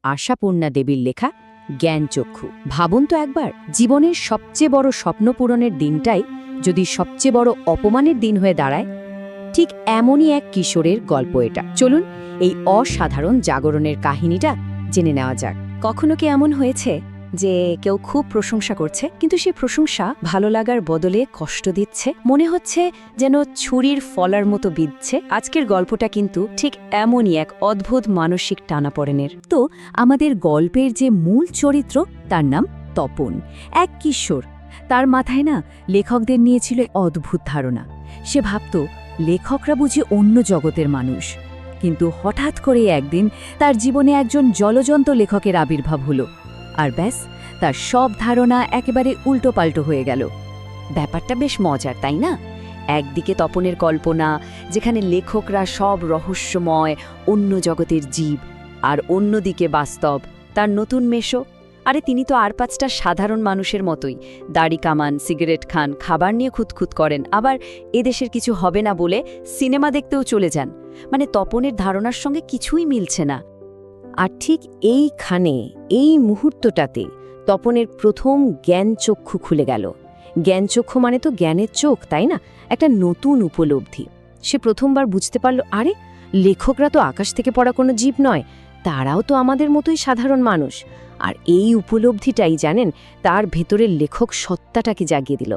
আশাপূর্ণা দেবীর লেখা জ্ঞানচক্ষু। ভাবুন তো একবার, জীবনের সবচেয়ে বড় স্বপ্ন পূরণের দিনটাই যদি সবচেয়ে বড় অপমানের দিন হয়ে দাঁড়ায়। ঠিক এমনই এক কিশোরের গল্প এটা। চলুন এই অসাধারণ জাগরণের কাহিনীটা জেনে নেওয়া যাক। কখনো কি এমন হয়েছে যে কেউ খুব প্রশংসা করছে, কিন্তু সেই প্রশংসা ভালো লাগার বদলে কষ্ট দিচ্ছে? মনে হচ্ছে যেন ছুরির ফলার মতো বিঁধছে। আজকের গল্পটা কিন্তু ঠিক এমনই এক অদ্ভুত মানসিক টানাপড়েনের। তো আমাদের গল্পের যে মূল চরিত্র, তার নাম তপন, এক কিশোর। তার মাথায় না লেখকদের নিয়ে ছিল অদ্ভুত ধারণা। সে ভাবত লেখকরা বুঝি অন্য জগতের মানুষ। কিন্তু হঠাৎ করে একদিন তার জীবনে একজন জলজন্ত লেখকের আবির্ভাব হলো, আর ব্যাস, তার সব ধারণা একেবারে উল্টোপাল্টো হয়ে গেল। ব্যাপারটা বেশ মজার, তাই না? একদিকে তপনের কল্পনা, যেখানে লেখকরা সব রহস্যময় অন্য জগতের জীব, আর অন্যদিকে বাস্তব তার নতুন মেশো। আরে তিনি তো আর পাঁচটা সাধারণ মানুষের মতোই, দাড়ি কামান, সিগারেট খান, খাবার নিয়ে খুঁতখুত করেন, আবার এদেশের কিছু হবে না বলে সিনেমা দেখতেও চলে যান। মানে তপনের ধারণার সঙ্গে কিছুই মিলছে না। আর ঠিক এইখানে, এই মুহূর্তটাতে তপনের প্রথম জ্ঞানচক্ষু খুলে গেল। জ্ঞানচক্ষু মানে তো জ্ঞানের চোখ, তাই না? একটা নতুন উপলব্ধি। সে প্রথমবার বুঝতে পারল, আরে লেখকরা তো আকাশ থেকে পড়া কোনো জীব নয়, তারাও তো আমাদের মতোই সাধারণ মানুষ। আর এই উপলব্ধিটাই, জানেন, তার ভেতরের লেখক সত্তাটাকে জাগিয়ে দিল।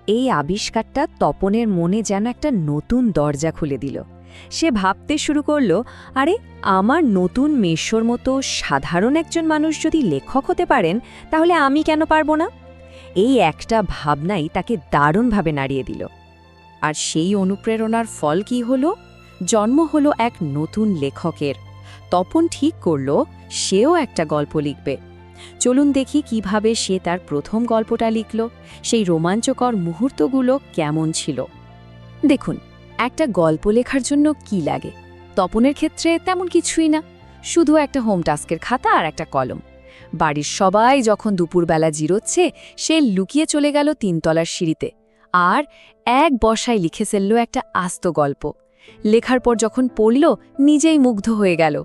এই আবিষ্কারটা তপনের মনে যেন একটা নতুন দরজা খুলে দিল। সে ভাবতে শুরু করল, আরে আমার নতুন মেশোর মতো সাধারণ একজন মানুষ যদি লেখক হতে পারেন, তাহলে আমি কেন পারব না? এই একটা ভাবনাই তাকে দারুণভাবে নাড়িয়ে দিল। আর সেই অনুপ্রেরণার ফল কি হলো? জন্ম হলো এক নতুন লেখকের। তপন ঠিক করল সেও একটা গল্প লিখবে। চলুন দেখি কিভাবে সে তার প্রথম গল্পটা লিখল। সেই রোমাঞ্চকর মুহূর্তগুলো কেমন ছিল। দেখুন, একটা গল্প লেখার জন্য কি লাগে? তপনের ক্ষেত্রে তেমন কিছুই না, শুধু একটা হোম টাস্কের খাতা আর একটা কলম। বাড়ির সবাই যখন দুপুরবেলা জিরোচ্ছে, সে লুকিয়ে চলে গেল ৩ তলার সিঁড়িতে, আর এক বসায় লিখে ফেলল একটা আস্ত গল্প। লেখার পর যখন পড়ল, নিজেই মুগ্ধ হয়ে গেল।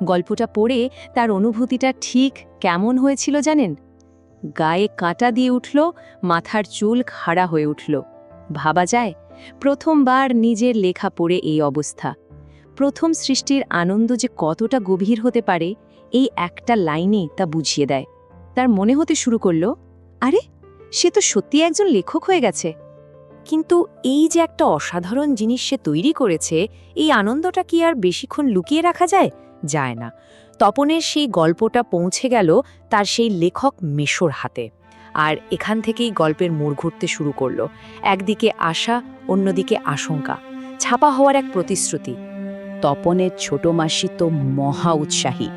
গল্পটা পড়ে তার অনুভূতিটা ঠিক কেমন হয়েছিল জানেন? গায়ে কাঁটা দিয়ে উঠল, মাথার চুল খাড়া হয়ে উঠল। ভাবা যায়, প্রথমবার নিজের লেখা পড়ে এই অবস্থা। প্রথম সৃষ্টির আনন্দ যে কতটা গভীর হতে পারে, এই একটা লাইনে তা বুঝিয়ে দেয়। তার মনে হতে শুরু করল, আরে সে তো সত্যি একজন লেখক হয়ে গেছে। কিন্তু এই যে একটা অসাধারণ জিনিস সে তৈরি করেছে, এই আনন্দটা কি আর বেশিক্ষণ লুকিয়ে রাখা যায়? যায় না। তপনের সেই গল্পটা পৌঁছে গেল তার সেই লেখক মেশোর হাতে। আর এখান থেকেই গল্পের মোড় ঘুরতে শুরু করল। একদিকে আশা, অন্যদিকে আশঙ্কা, ছাপা হওয়ার এক প্রতিশ্রুতি। তপনের ছোট মাসি তো মহা উৎসাহী।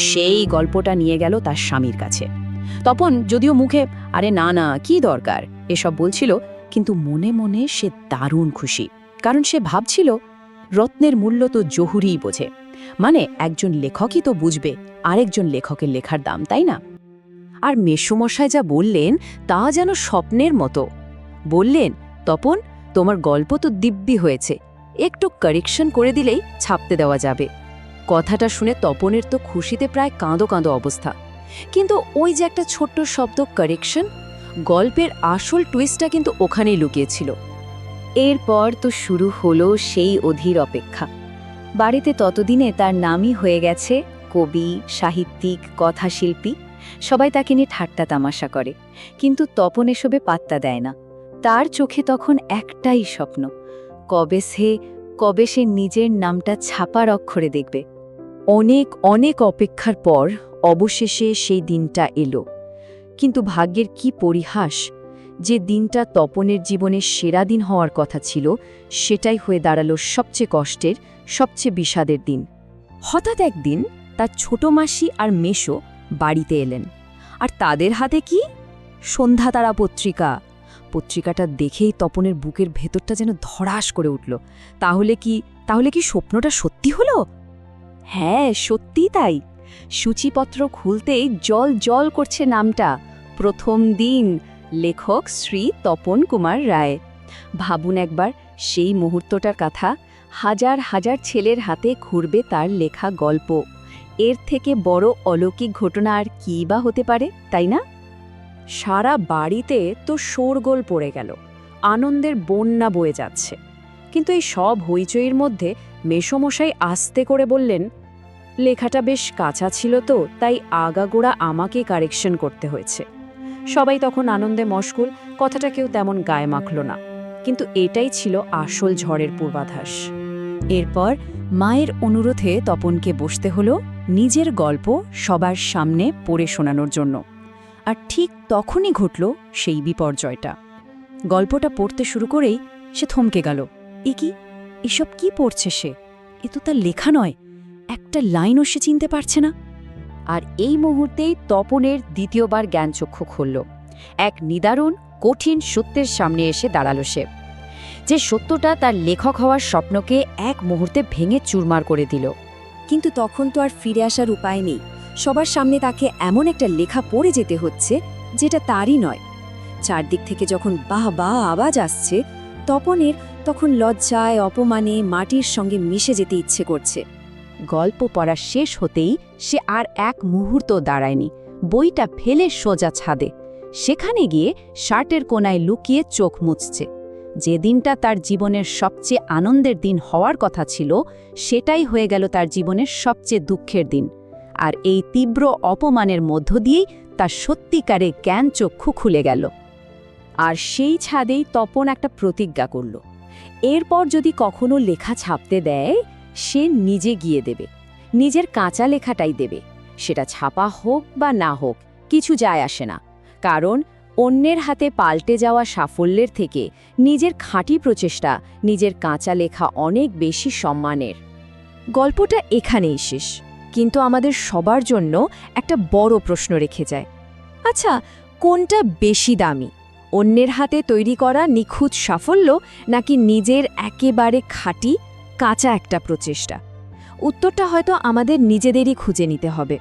সেই গল্পটা নিয়ে গেল তার স্বামীর কাছে। তপন যদিও মুখে আরে না না কি দরকার এসব বলছিল, কিন্তু মনে মনে সে দারুণ খুশি। কারণ সে ভাবছিল, রত্নের মূল্য তো জহুরিই বোঝে। মানে একজন লেখকই তো বুঝবে আরেকজন লেখকের লেখার দাম, তাই না? আর মেসোমশাই যা বললেন তা যেন স্বপ্নের মতো। বললেন, তপন, তোমার গল্প তো দিব্যি হয়েছে, একটু কারেকশন করে দিলেই ছাপতে দেওয়া যাবে। কথাটা শুনে তপনের তো খুশিতে প্রায় কাঁদো কাঁদো অবস্থা। কিন্তু ওই যে একটা ছোট্ট শব্দ কারেকশন, গল্পের আসল টুইস্টটা কিন্তু ওখানেই লুকিয়েছিল। এরপর তো শুরু হলো সেই অধীর অপেক্ষা। বাড়িতে ততদিনে তার নামই হয়ে গেছে কবি, সাহিত্যিক, কথাশিল্পী। সবাই তাকে নিয়ে ঠাট্টা তামাশা করে, কিন্তু তপন এসবে পাত্তা দেয় না। তার চোখে তখন একটাই স্বপ্ন, কবে সে নিজের নামটা ছাপার অক্ষরে দেখবে। অনেক অনেক অপেক্ষার পর অবশেষে সেই দিনটা এলো। কিন্তু ভাগ্যের কি পরিহাস, যে দিনটা তপনের জীবনের সেরা দিন হওয়ার কথা ছিল, সেটাই হয়ে দাঁড়ালো সবচেয়ে কষ্টের, সবচেয়ে বিষাদের দিন। হঠাৎ একদিন তার ছোট মাসি আর মেশো বাড়িতে এলেন, আর তাদের হাতে কি? সন্ধ্যাতারা পত্রিকা। পত্রিকাটা দেখেই তপনের বুকের ভেতরটা যেন ধড়াস করে উঠল। তাহলে কি স্বপ্নটা সত্যি হলো? হ্যাঁ, সত্যি তাই। সূচিপত্র খুলতেই জল জল করছে নামটা, প্রথম দিন, লেখক শ্রী তপন কুমার রায়। ভাবুন একবার সেই মুহূর্তটার কথা। হাজার হাজার ছেলের হাতে ঘুরবে তার লেখা গল্প। এর থেকে বড় অলৌকিক ঘটনা আর কী বা হতে পারে, তাই না? সারা বাড়িতে তো শোরগোল পড়ে গেল, আনন্দের বন্যা বয়ে যাচ্ছে। কিন্তু এই সব হইচইয়ের মধ্যে মেসোমশাই আস্তে করে বললেন, লেখাটা বেশ কাঁচা ছিল তো, তাই আগাগোড়া আমাকে কারেকশন করতে হয়েছে। সবাই তখন আনন্দে মশগুল, কথাটা কেউ তেমন গায়ে মাখল না। কিন্তু এটাই ছিল আসল ঝড়ের পূর্বাভাস। এরপর মায়ের অনুরোধে তপনকে বসতে হলো নিজের গল্প সবার সামনে পড়ে শোনানোর জন্য। আর ঠিক তখনই ঘটল সেই বিপর্যয়টা। গল্পটা পড়তে শুরু করেই সে থমকে গেল। এসব কি পড়ছে সে? এ তো তার লেখা নয়, একটা লাইনও সে চিনতে পারছে না। আর এই মুহূর্তেই তপনের দ্বিতীয়বার জ্ঞানচক্ষু খুলল। এক নিদারুণ কঠিন সত্যের সামনে এসে দাঁড়ালো সে, যে সত্যটা তার লেখক হওয়ার স্বপ্নকে এক মুহূর্তে ভেঙে চুরমার করে দিল। কিন্তু তখন তো আর ফিরে আসার উপায় নেই। সবার সামনে তাকে এমন একটা লেখা পড়ে যেতে হচ্ছে যেটা তারই নয়। চারদিক থেকে যখন বাহ বাহ আওয়াজ আসছে, তপনের তখন লজ্জায় অপমানে মাটির সঙ্গে মিশে যেতে ইচ্ছে করছে। গল্প পড়া শেষ হতেই সে আর এক মুহূর্ত দাঁড়ায়নি, বইটা ফেলে সোজা ছাদে। সেখানে গিয়ে শার্টের কোনায় লুকিয়ে চোখ মুছছে। যে দিনটা তার জীবনের সবচেয়ে আনন্দের দিন হওয়ার কথা ছিল, সেটাই হয়ে গেল তার জীবনের সবচেয়ে দুঃখের দিন। আর এই তীব্র অপমানের মধ্য দিয়েই তার সত্যিকারে জ্ঞানচক্ষু খুলে গেল। আর সেই ছাদেই তপন একটা প্রতিজ্ঞা করল, এরপর যদি কখনো লেখা ছাপতে দেয়, সে নিজে গিয়ে দেবে, নিজের কাঁচা লেখাটাই দেবে। সেটা ছাপা হোক বা না হোক, কিছু যায় আসে না। কারণ অন্যের হাতে পাল্টে যাওয়া সাফল্যের থেকে নিজের খাঁটি প্রচেষ্টা, নিজের কাঁচা লেখা অনেক বেশি সম্মানের। গল্পটা এখানেই শেষ, কিন্তু আমাদের সবার জন্য একটা বড় প্রশ্ন রেখে যায়। আচ্ছা, কোনটা বেশি দামি, অন্যের হাতে তৈরি করা নিখুঁত সাফল্য, নাকি নিজের একেবারে খাঁটি কাঁচা একটা প্রচেষ্টা? উত্তরটা হয়তো আমাদের নিজেদেরই খুঁজে নিতে হবে।